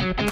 Assalamualaikum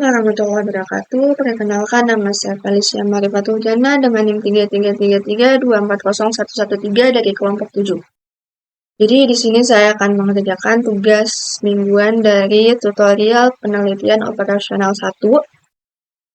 warahmatullahi wabarakatuh. Perkenalkan, nama saya Felicia Marifatul Jana dengan NIM 3333240113 dari kelompok 7. Jadi di sini saya akan mengerjakan tugas mingguan dari tutorial penelitian operasional 1,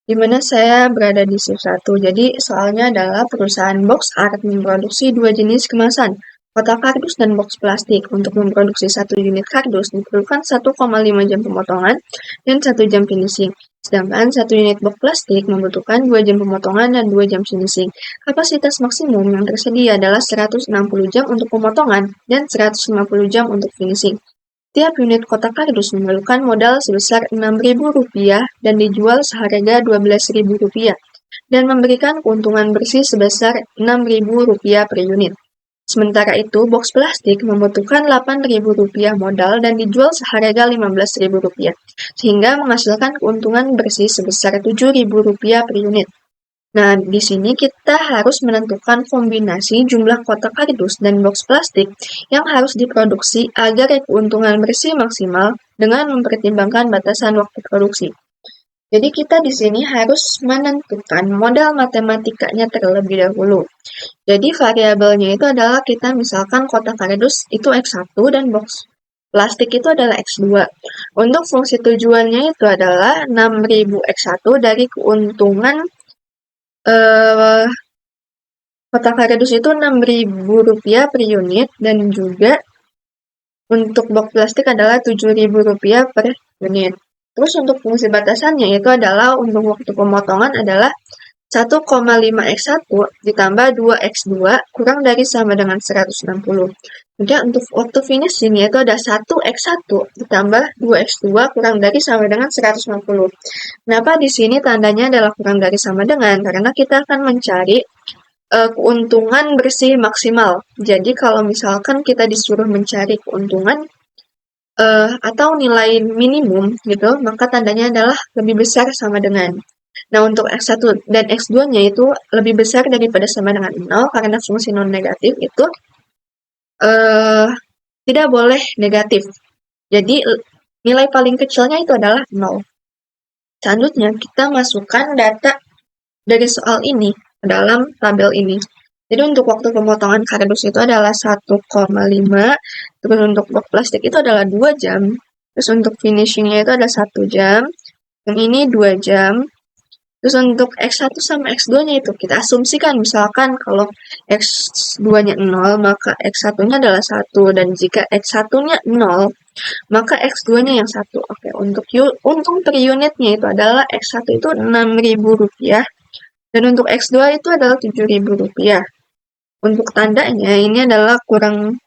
di mana saya berada di shift 1. Jadi soalnya adalah perusahaan box art memproduksi 2 jenis kemasan, kotak kardus dan box plastik. Untuk memproduksi 1 unit kardus diperlukan 1,5 jam pemotongan dan 1 jam finishing. Sedangkan 1 unit box plastik membutuhkan 2 jam pemotongan dan 2 jam finishing. Kapasitas maksimum yang tersedia adalah 160 jam untuk pemotongan dan 150 jam untuk finishing. Tiap unit kotak kardus memerlukan modal sebesar Rp6.000 dan dijual seharga Rp12.000 dan memberikan keuntungan bersih sebesar Rp6.000 per unit. Sementara itu, box plastik membutuhkan Rp8.000 modal dan dijual seharga Rp15.000, sehingga menghasilkan keuntungan bersih sebesar Rp7.000 per unit. Nah, di sini kita harus menentukan kombinasi jumlah kotak kardus dan box plastik yang harus diproduksi agar keuntungan bersih maksimal dengan mempertimbangkan batasan waktu produksi. Jadi kita di sini harus menentukan modal matematikanya terlebih dahulu. Jadi variabelnya itu adalah kita misalkan kotak kardus itu X1 dan box plastik itu adalah X2. Untuk fungsi tujuannya itu adalah 6.000 X1 dari keuntungan kotak kardus itu Rp6.000 per unit dan juga untuk box plastik adalah Rp7.000 per unit. Terus untuk fungsi batasannya itu adalah untuk waktu pemotongan adalah 1,5 X1 ditambah 2 X2 kurang dari sama dengan 160. Kemudian untuk waktu finishing yaitu ada 1 X1 ditambah 2 X2 kurang dari sama dengan 160. Kenapa di sini tandanya adalah kurang dari sama dengan? Karena kita akan mencari keuntungan bersih maksimal. Jadi kalau misalkan kita disuruh mencari keuntungan atau nilai minimum gitu, maka tandanya adalah lebih besar sama dengan. Nah, untuk X1 dan X2-nya itu lebih besar daripada sama dengan 0 karena fungsi non-negatif itu tidak boleh negatif. Jadi, nilai paling kecilnya itu adalah 0. Selanjutnya, kita masukkan data dari soal ini ke dalam tabel ini. Jadi untuk waktu pemotongan kardus itu adalah 1,5, terus untuk box plastik itu adalah 2 jam, terus untuk finishingnya itu ada 1 jam, yang ini 2 jam, terus untuk X1 sama X2-nya itu kita asumsikan misalkan kalau X2-nya 0, maka X1-nya adalah 1, dan jika X1-nya 0, maka X2-nya yang 1. Oke, untuk untung per unitnya itu adalah X1 itu Rp6.000, dan untuk X2 itu adalah Rp7.000. Untuk tandanya ini adalah kurang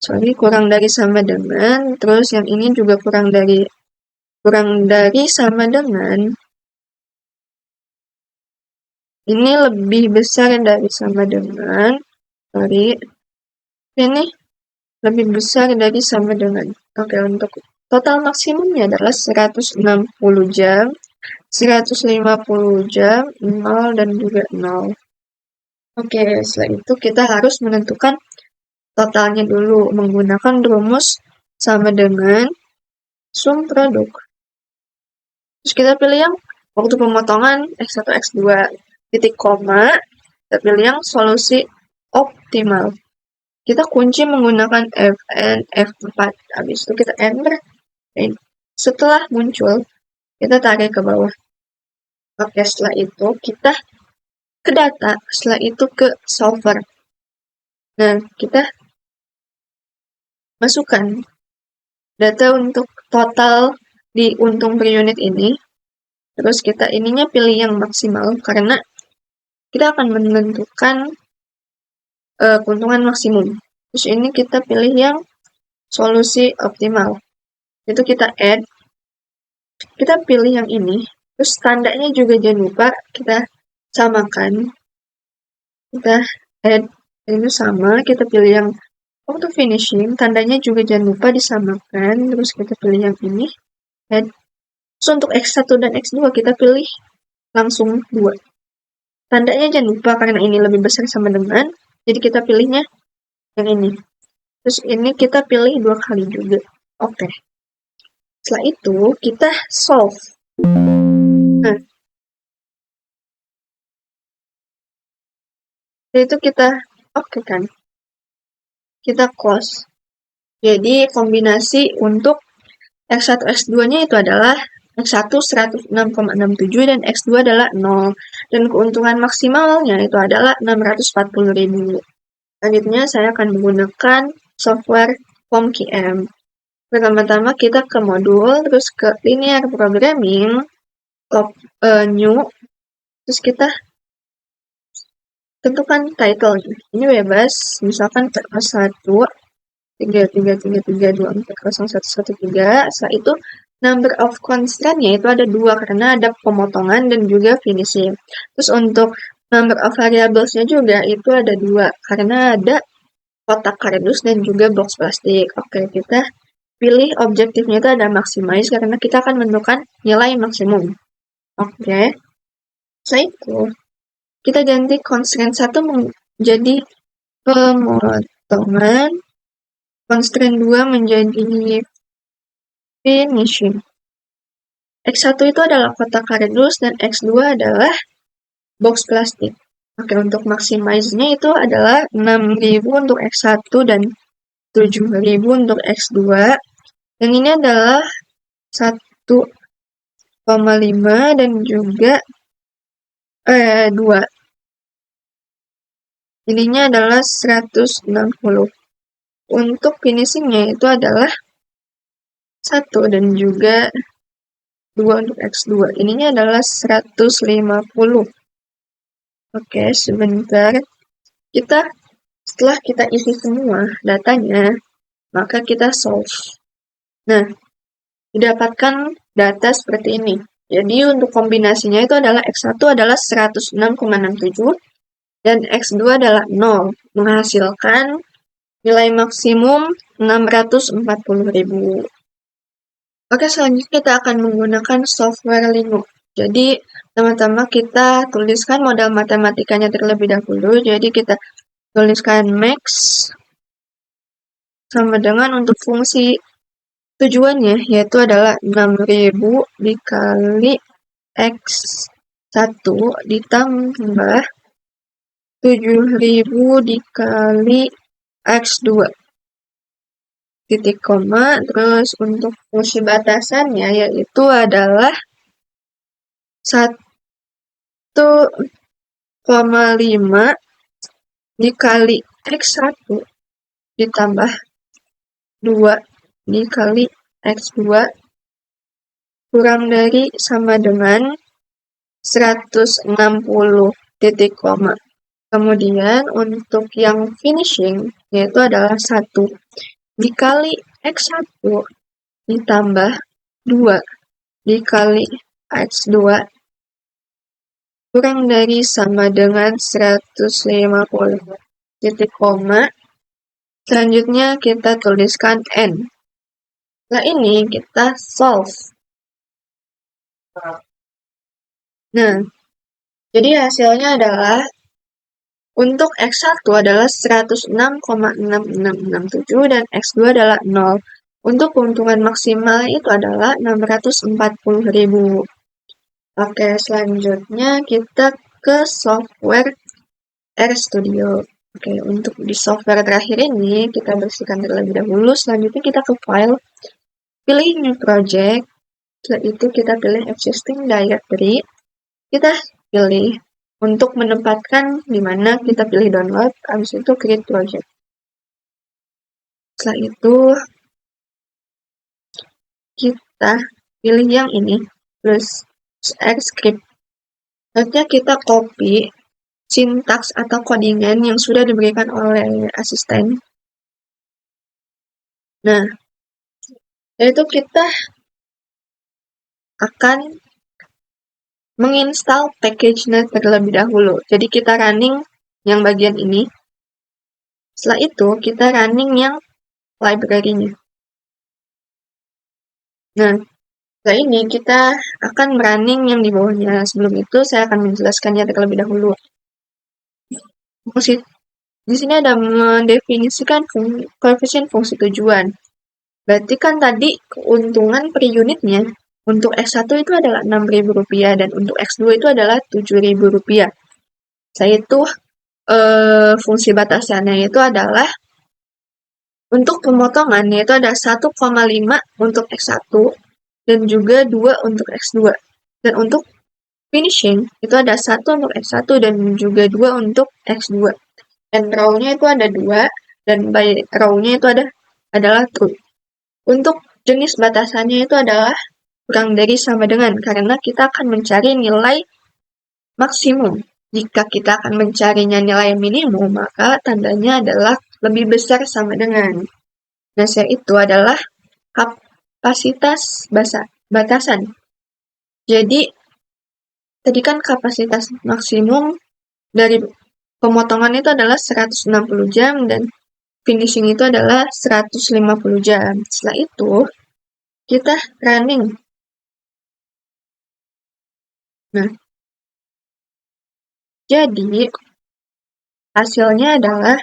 dari sama dengan, terus yang ini juga kurang dari sama dengan, ini lebih besar dari sama dengan, ini lebih besar dari sama dengan. Oke, untuk total maksimumnya adalah 160 jam, 150 jam, 0, dan juga 0. Oke, setelah itu kita harus menentukan totalnya dulu menggunakan rumus sama dengan sum produk. Terus kita pilih yang waktu pemotongan X1, X2, titik koma, kita pilih yang solusi optimal. Kita kunci menggunakan Fn, F4, habis itu kita enter. Setelah muncul, kita tarik ke bawah. Oke, setelah itu kita ke data, setelah itu ke solver. Nah, kita masukkan data untuk total di untung per unit ini. Terus kita ininya pilih yang maksimal karena kita akan menentukan keuntungan maksimum. Terus ini kita pilih yang solusi optimal. Itu kita add. Kita pilih yang ini. Terus tandanya juga jangan lupa kita samakan. Kita add ini sama. Kita pilih yang waktu finishing. Tandanya juga jangan lupa disamakan. Terus kita pilih yang ini. Add. Terus untuk X1 dan X2 kita pilih langsung 2. Tandanya jangan lupa karena ini lebih besar sama dengan, jadi kita pilihnya yang ini. Terus ini kita pilih 2 kali juga. Oke. Setelah itu kita solve. Nah, itu kita oke kan. Kita close. Jadi kombinasi untuk X1 X2-nya itu adalah X1 106,67 dan X2 adalah 0. Dan keuntungan maksimalnya itu adalah 640.000. Selanjutnya saya akan menggunakan software PomKM. Pertama-tama kita ke modul, terus ke linear programming, new, terus kita tentukan title-nya. Ini bebas, misalkan P1 333324113. Setelah itu number of constraint-nya itu ada 2 karena ada pemotongan dan juga finishing. Terus untuk number of variables-nya juga itu ada 2 karena ada kotak kardus dan juga box plastik. Oke, kita pilih objektifnya itu ada maximize karena kita akan menentukan nilai maksimum. Oke. Setelah itu kita ganti constraint 1 menjadi pemotongan, constraint 2 menjadi finishing. X1 itu adalah kotak kardus dan X2 adalah box plastik. Oke, untuk maximize-nya itu adalah 6.000 untuk X1 dan 7.000 untuk X2. Dan ini adalah 1,5 dan juga 2. Ininya adalah 160. Untuk finishing-nya itu adalah 1 dan juga 2 untuk X2. Ininya adalah 150. Oke, sebentar. Setelah kita isi semua datanya, maka kita solve. Nah, didapatkan data seperti ini. Jadi untuk kombinasinya itu adalah X1 adalah 106,67 dan X2 adalah 0, menghasilkan nilai maksimum 640.000. Oke, selanjutnya kita akan menggunakan software Linux. Jadi, pertama-tama kita tuliskan modal matematikanya terlebih dahulu. Jadi, kita tuliskan max sama dengan untuk fungsi tujuannya, yaitu adalah 6.000 dikali X1 ditambah 7.000 dikali X2. Titik koma, terus untuk fungsi batasannya yaitu adalah 1,5 dikali X1 ditambah 2 dikali X2 kurang dari sama dengan 160 titik koma. Kemudian untuk yang finishing yaitu adalah 1 dikali X1 ditambah 2 dikali X2 kurang dari sama dengan 150 titik koma. Selanjutnya kita tuliskan N. Nah, ini kita solve. Nah, jadi hasilnya adalah untuk X1 adalah 106,6667 dan X2 adalah 0. Untuk keuntungan maksimal itu adalah 640.000. Oke, selanjutnya kita ke software RStudio. Oke, untuk di software terakhir ini kita bersihkan terlebih dahulu. Selanjutnya kita ke file, pilih new project. Setelah itu kita pilih existing directory. Kita pilih untuk menempatkan di mana kita pilih download, habis itu create project. Setelah itu kita pilih yang ini, plus script. Selanjutnya kita copy sintaks atau codingan yang sudah diberikan oleh asisten. Nah, yaitu kita akan menginstal package-nya terlebih dahulu. Jadi kita running yang bagian ini. Setelah itu kita running yang library-nya. Nah, Setelah ini kita akan running yang di bawahnya. Sebelum itu saya akan menjelaskannya terlebih dahulu. Fungsi di sini ada mendefinisikan koefisien fungsi tujuan. Berarti kan tadi keuntungan per unitnya untuk X1 itu adalah Rp6.000 dan untuk X2 itu adalah Rp7.000. Saya itu fungsi batasannya itu adalah untuk pemotongan yaitu ada 1,5 untuk X1 dan juga 2 untuk X2. Dan untuk finishing itu ada 1 untuk X1 dan juga 2 untuk X2. And row-nya itu ada 2 dan by row-nya itu adalah true. Untuk jenis batasannya itu adalah kurang dari sama dengan karena kita akan mencari nilai maksimum. Jika kita akan mencarinya nilai minimum, maka tandanya adalah lebih besar sama dengan. Nah, itu adalah kapasitas batasan. Jadi, tadi kan kapasitas maksimum dari pemotongan itu adalah 160 jam dan finishing itu adalah 150 jam. Setelah itu, kita running. Nah, jadi hasilnya adalah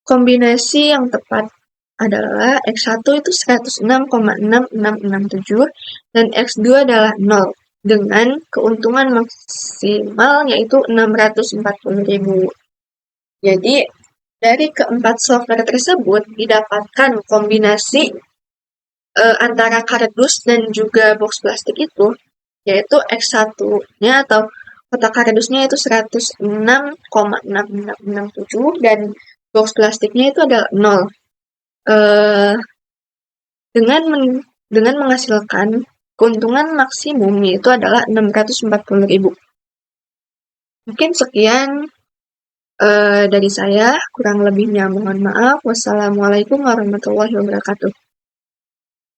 kombinasi yang tepat adalah X1 itu 106,6667 dan X2 adalah 0 dengan keuntungan maksimal yaitu 640.000. Jadi, dari keempat software tersebut didapatkan kombinasi antara kardus dan juga box plastik itu, yaitu X1-nya atau kotak kardusnya itu 106,6667 dan box plastiknya itu adalah 0. Dengan menghasilkan keuntungan maksimum yaitu adalah 640.000. Mungkin sekian dari saya, kurang lebihnya mohon maaf. Wassalamualaikum warahmatullahi wabarakatuh.